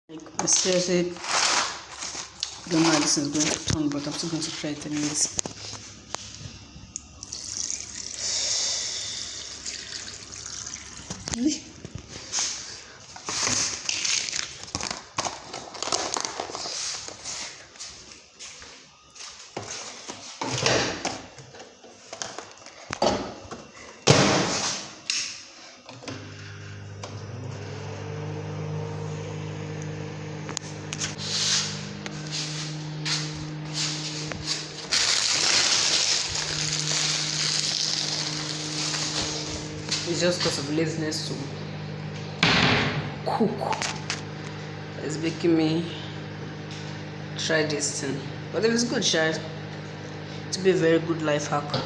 Like, I seriously don't know how this is going to turn, but I'm still going to try it anyways. It's just because of laziness to cook. It's making me try this thing. But if it's good, child, to be a very good life hack.